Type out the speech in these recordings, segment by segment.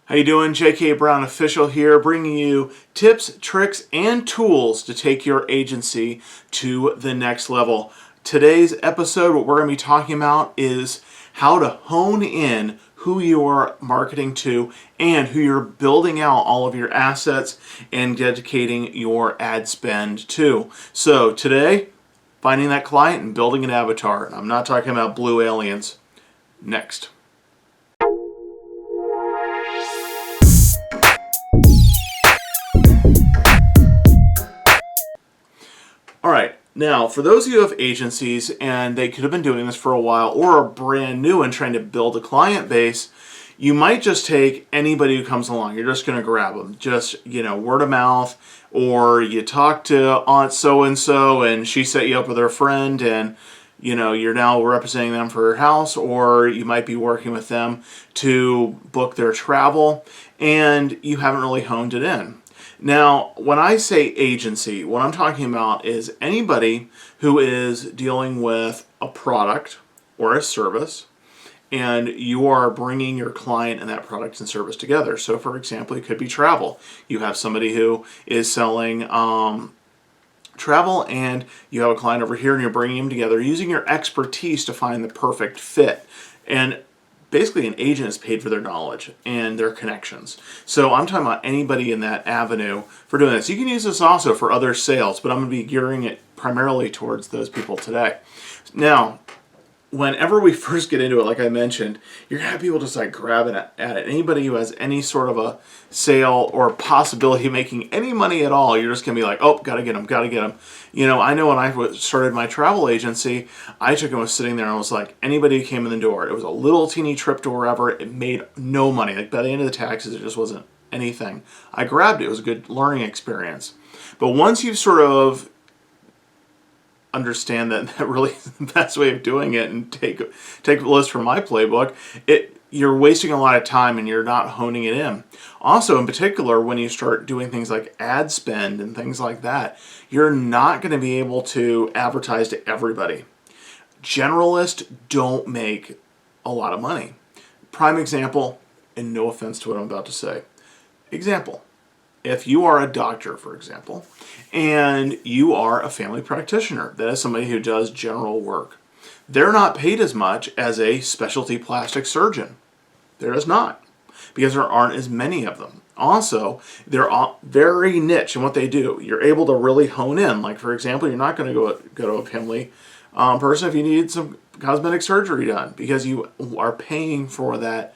How you doing? J.K. Brown Official here, bringing you tips, tricks, and tools to take your agency to the next level. Today's episode, what we're going to be talking about is how to hone in who you're marketing to and who you're building out all of your assets and dedicating your ad spend to. So today, finding that client and building an avatar. And I'm not talking about blue aliens. Next. All right, now for those of you who have agencies and they could have been doing this for a while or are brand new and trying to build a client base, you might just take anybody who comes along. You're just going to grab them, just, word of mouth, or you talk to Aunt so-and-so and she set you up with her friend and, you're now representing them for her house, or you might be working with them to book their travel and you haven't really honed it in. Now, when I say agency, what I'm talking about is anybody who is dealing with a product or a service, and you are bringing your client and that product and service together. So, for example, it could be travel. You have somebody who is selling travel, and you have a client over here, and you're bringing them together using your expertise to find the perfect fit. And basically, an agent is paid for their knowledge and their connections. So I'm talking about anybody in that avenue for doing this. You can use this also for other sales, but I'm going to be gearing it primarily towards those people today. Now, whenever we first get into it, like I mentioned, you're going to have people just like grabbing at it. Anybody who has any sort of a sale or possibility of making any money at all, you're just going to be like, oh, gotta get them. I know when I started my travel agency, I took and was sitting there and was like, anybody who came in the door, it was a little teeny trip to wherever, it made no money. Like by the end of the taxes, it just wasn't anything. I grabbed it. It was a good learning experience. But once you've sort of understand that really is the best way of doing it and take a list from my playbook, you're wasting a lot of time and you're not honing it in. Also, in particular, when you start doing things like ad spend and things like that, you're not going to be able to advertise to everybody. Generalists don't make a lot of money. Prime example, and no offense to what I'm about to say. Example. If you are a doctor, for example, and you are a family practitioner, that is somebody who does general work, they're not paid as much as a specialty plastic surgeon. They're just not, because there aren't as many of them. Also, they're very niche in what they do. You're able to really hone in. Like, for example, you're not going to go to a family person if you need some cosmetic surgery done, because you are paying for that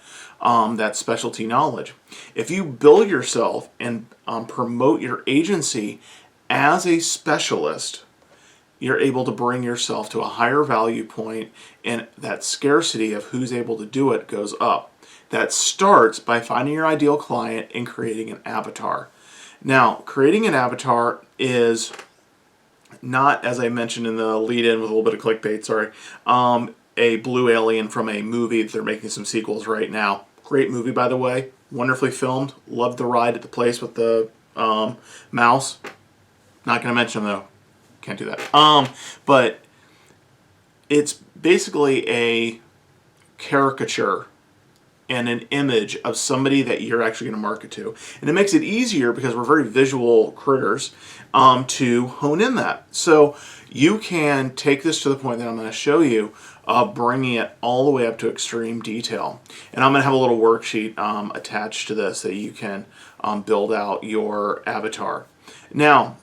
specialty knowledge. If you build yourself and promote your agency as a specialist, you're able to bring yourself to a higher value point, and that scarcity of who's able to do it goes up. That starts by finding your ideal client and creating an avatar. Now, creating an avatar is not, as I mentioned in the lead-in with a little bit of clickbait, a blue alien from a movie that they're making some sequels right now. Great movie, by the way. Wonderfully filmed. Loved the ride at the place with the mouse. Not going to mention them, though. Can't do that. But it's basically a caricature and an image of somebody that you're actually going to market to. And it makes it easier, because we're very visual critters, to hone in that. So you can take this to the point that I'm going to show you, bringing it all the way up to extreme detail. And I'm going to have a little worksheet attached to this that you can build out your avatar. Now,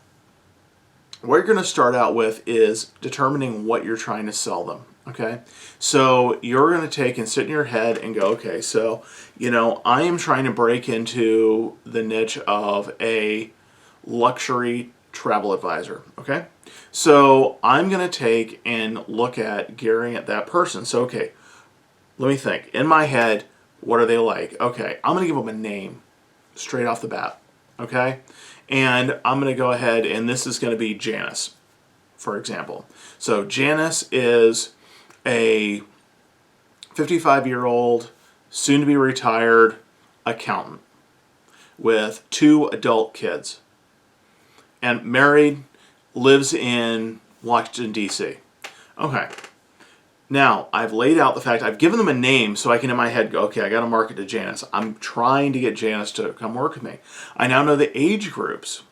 what you're going to start out with is determining what you're trying to sell them. Okay, so you're going to take and sit in your head and go, okay, so, I am trying to break into the niche of a luxury travel advisor. Okay, so I'm going to take and look at gearing at that person. So, okay, let me think. In my head, what are they like? Okay, I'm going to give them a name straight off the bat. Okay, and I'm going to go ahead, and this is going to be Janice, for example. So Janice is a 55-year-old, soon-to-be retired accountant with 2 adult kids, and married, lives in Washington, D.C. Okay, Now, I've laid out the fact, I've given them a name so I can in my head go, okay, I got to market to Janice. I'm trying to get Janice to come work with me. I now know the age groups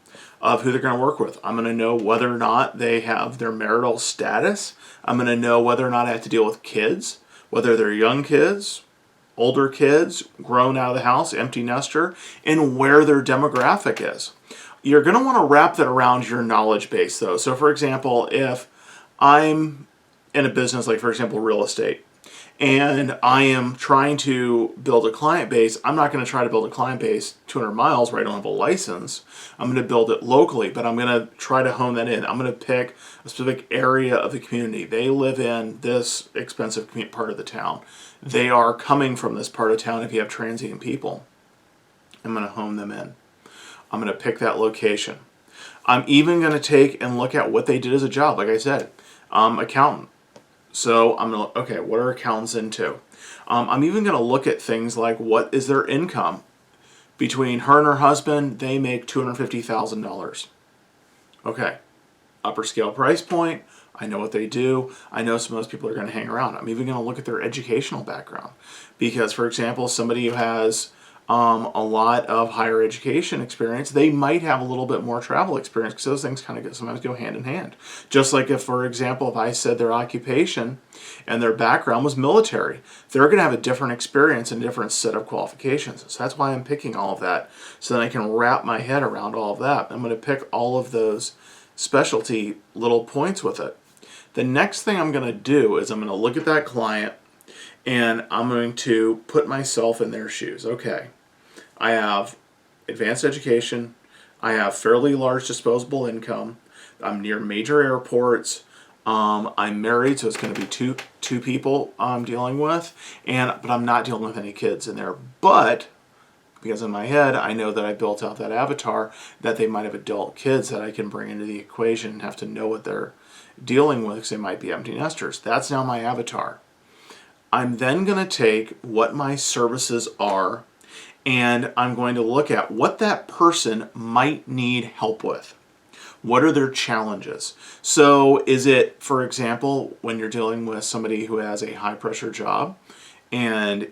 of who they're going to work with. I'm going to know whether or not they have their marital status. I'm going to know whether or not I have to deal with kids, whether they're young kids, older kids, grown out of the house, empty nester, and where their demographic is. You're going to want to wrap that around your knowledge base, though. So, for example, if I'm in a business like, for example, real estate, and I am trying to build a client base, I'm not going to try to build a client base 200 miles where I don't have a license. I'm going to build it locally, but I'm going to try to hone that in. I'm going to pick a specific area of the community. They live in this expensive part of the town. They are coming from this part of town if you have transient people. I'm going to hone them in. I'm going to pick that location. I'm even going to take and look at what they did as a job. Like I said, accountant. So I'm going to, okay, what are accountants into? I'm even going to look at things like what is their income. Between her and her husband, they make $250,000. Okay, upper scale price point. I know what they do. I know some of those people are going to hang around. I'm even going to look at their educational background. Because, for example, somebody who has a lot of higher education experience, they might have a little bit more travel experience because those things kind of sometimes go hand in hand. Just like if, for example, if I said their occupation and their background was military, they're going to have a different experience and a different set of qualifications. So that's why I'm picking all of that, so that I can wrap my head around all of that. I'm going to pick all of those specialty little points with it. The next thing I'm going to do is I'm going to look at that client and I'm going to put myself in their shoes. Okay, I have advanced education. I have fairly large disposable income. I'm near major airports. I'm married, so it's going to be two people I'm dealing with, but I'm not dealing with any kids in there. But because in my head, I know that I built out that avatar, that they might have adult kids that I can bring into the equation and have to know what they're dealing with because they might be empty nesters. That's now my avatar. I'm then going to take what my services are and I'm going to look at what that person might need help with. What are their challenges? So is it, for example, when you're dealing with somebody who has a high pressure job and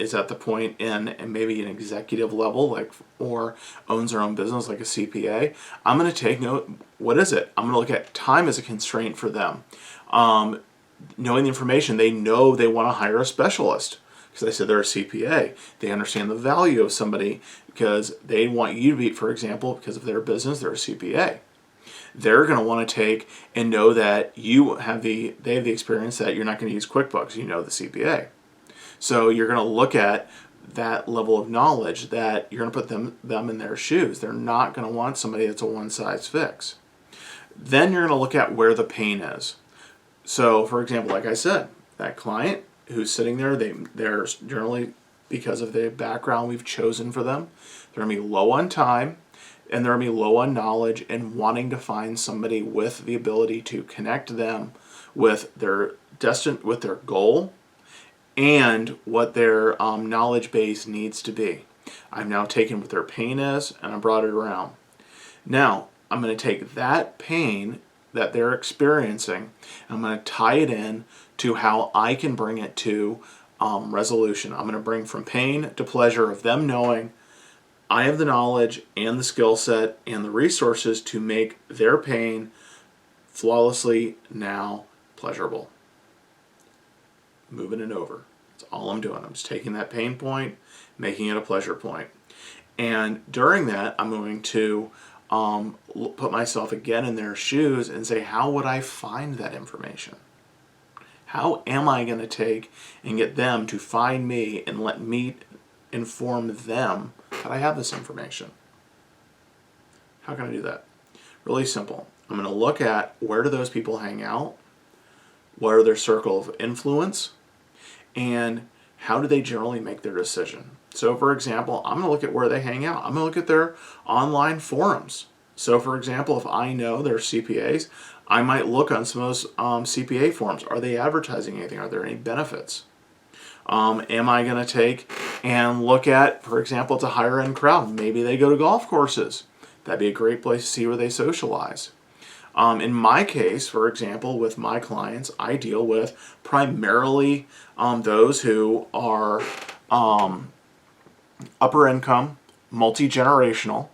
is at the point in maybe an executive level, like, or owns their own business like a CPA, I'm going to take note, what is it? I'm going to look at time as a constraint for them. Knowing the information, they know they want to hire a specialist because they said they're a CPA. They understand the value of somebody because they want you to be, for example, because of their business, they're a CPA. They're going to want to take and know that they have the experience that you're not going to use QuickBooks, you know the CPA. So you're going to look at that level of knowledge that you're going to put them in their shoes. They're not going to want somebody that's a one-size-fix. Then you're going to look at where the pain is. So, for example, like I said, that client who's sitting there, they're generally, because of the background we've chosen for them, they're going to be low on time and they're going to be low on knowledge and wanting to find somebody with the ability to connect them with their goal and what their knowledge base needs to be. I've now taken what their pain is and I brought it around. Now, I'm going to take that pain that they're experiencing, I'm going to tie it in to how I can bring it to resolution. I'm going to bring from pain to pleasure of them knowing I have the knowledge and the skill set and the resources to make their pain flawlessly now pleasurable. Moving it over. That's all I'm doing. I'm just taking that pain point, making it a pleasure point. And during that, I'm going to put myself again in their shoes and say, how would I find that information? How am I going to take and get them to find me and let me inform them that I have this information? How can I do that? Really simple. I'm going to look at where do those people hang out, what are their circle of influence, and how do they generally make their decision. So, for example, I'm going to look at where they hang out. I'm going to look at their online forums. So, for example, if I know they're CPAs, I might look on some of those CPA forums. Are they advertising anything? Are there any benefits? Am I going to take and look at, for example, it's a higher end crowd. Maybe they go to golf courses. That'd be a great place to see where they socialize. In my case, for example, with my clients, I deal with primarily those who are upper income, multi-generational,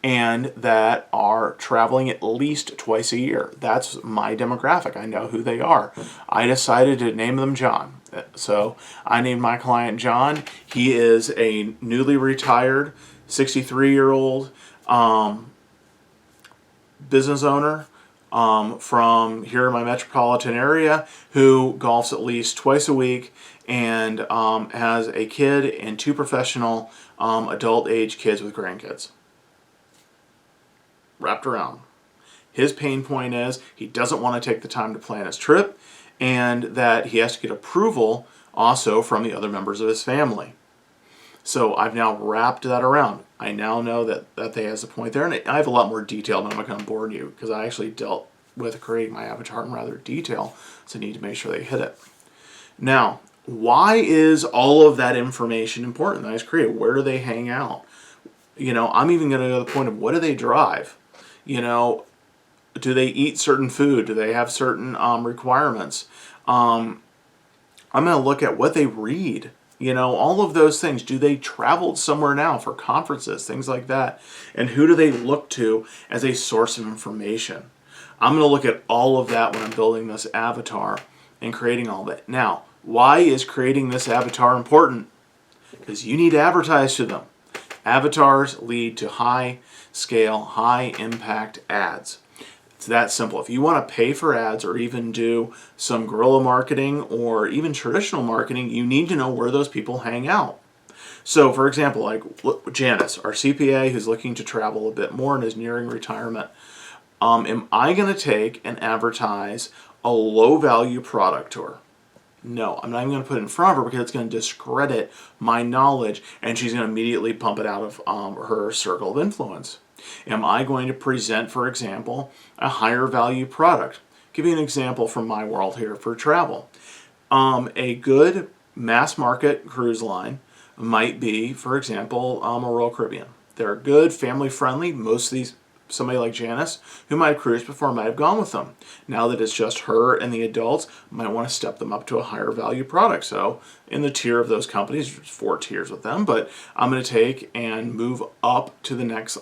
and that are traveling at least twice a year. That's my demographic. I know who they are. I decided to name them John. So I named my client John. He is a newly retired 63-year-old business owner from here in my metropolitan area who golfs at least twice a week and has a kid and 2 professional adult age kids with grandkids wrapped around. His pain point is he doesn't want to take the time to plan his trip, and that he has to get approval also from the other members of his family. So I've now wrapped that around. I now know that they has a point there, and I have a lot more detail, but I'm not going to bore you because I actually dealt with creating my avatar in rather detail, so I need to make sure they hit it. Now, why is all of that information important that I just created? Where do they hang out? I'm even going to go to the point of what do they drive? Do they eat certain food? Do they have certain requirements? I'm going to look at what they read. All of those things. Do they travel somewhere now for conferences, things like that? And who do they look to as a source of information? I'm going to look at all of that when I'm building this avatar and creating all of it. Now, why is creating this avatar important? Because you need to advertise to them. Avatars lead to high scale, high impact ads. It's that simple. If you want to pay for ads or even do some guerrilla marketing or even traditional marketing, you need to know where those people hang out. So, for example, like Janice, our CPA who's looking to travel a bit more and is nearing retirement, am I going to take and advertise a low value product to her? No, I'm not even going to put it in front of her because it's going to discredit my knowledge and she's going to immediately pump it out of her circle of influence. Am I going to present, for example, a higher value product? Give you an example from my world here for travel. A good mass market cruise line might be, for example, a Royal Caribbean. They're good, family friendly. Most of these, somebody like Janice, who might have cruised before, might have gone with them. Now that it's just her and the adults, might want to step them up to a higher value product. So in the tier of those companies, there's 4 tiers with them, but I'm going to take and move up to the next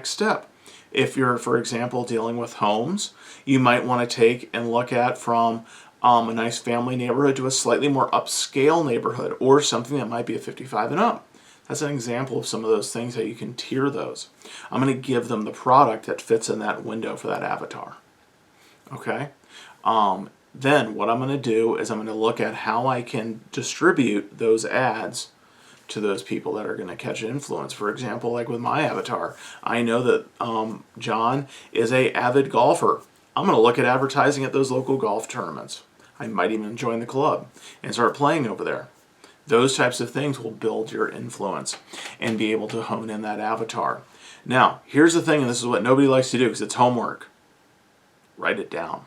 step. If you're, for example, dealing with homes, you might want to take and look at from a nice family neighborhood to a slightly more upscale neighborhood or something that might be a 55 and up. That's an example of some of those things that you can tier those. I'm going to give them the product that fits in that window for that avatar. Okay? Then what I'm going to do is I'm going to look at how I can distribute those ads to those people that are going to catch influence. For example, like with my avatar, I know that John is an avid golfer. I'm going to look at advertising at those local golf tournaments. I might even join the club and start playing over there. Those types of things will build your influence and be able to hone in that avatar. Now, here's the thing, and this is what nobody likes to do because it's homework. Write it down.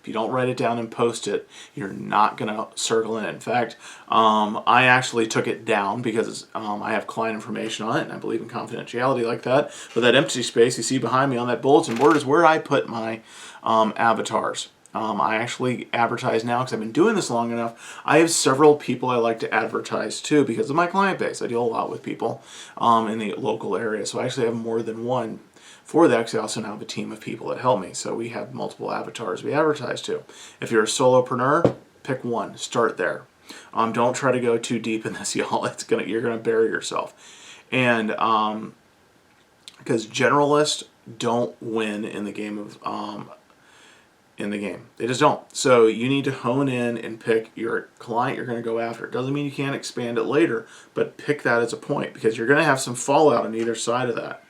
If you don't write it down and post it, you're not going to circle in it. In fact, I actually took it down because I have client information on it, and I believe in confidentiality like that. But that empty space you see behind me on that bulletin board is where I put my avatars. I actually advertise now because I've been doing this long enough. I have several people I like to advertise to because of my client base. I deal a lot with people in the local area, so I actually have more than one for that because I also now have a team of people that help me. So we have multiple avatars we advertise to. If you're a solopreneur, pick one. Start there. Don't try to go too deep in this, y'all. You're gonna bury yourself. And because generalists don't win in the game of They just don't. So you need to hone in and pick your client you're going to go after. It doesn't mean you can't expand it later, but pick that as a point because you're going to have some fallout on either side of that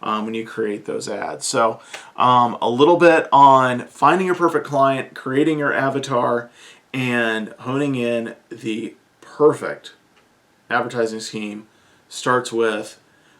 when you create those ads. So a little bit on finding your perfect client, creating your avatar, and honing in the perfect advertising scheme starts with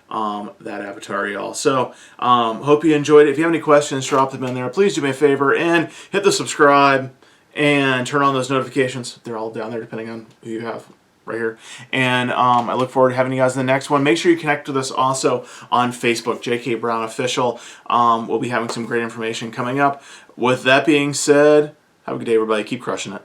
that avatar, y'all. So hope you enjoyed it. If you have any questions, drop them in there. Please do me a favor and hit the subscribe and turn on those notifications. They're all down there depending on who you have right here. And I look forward to having you guys in the next one. Make sure you connect with us also on Facebook, JK Brown Official. We'll be having some great information coming up. With that being said, have a good day, everybody. Keep crushing it.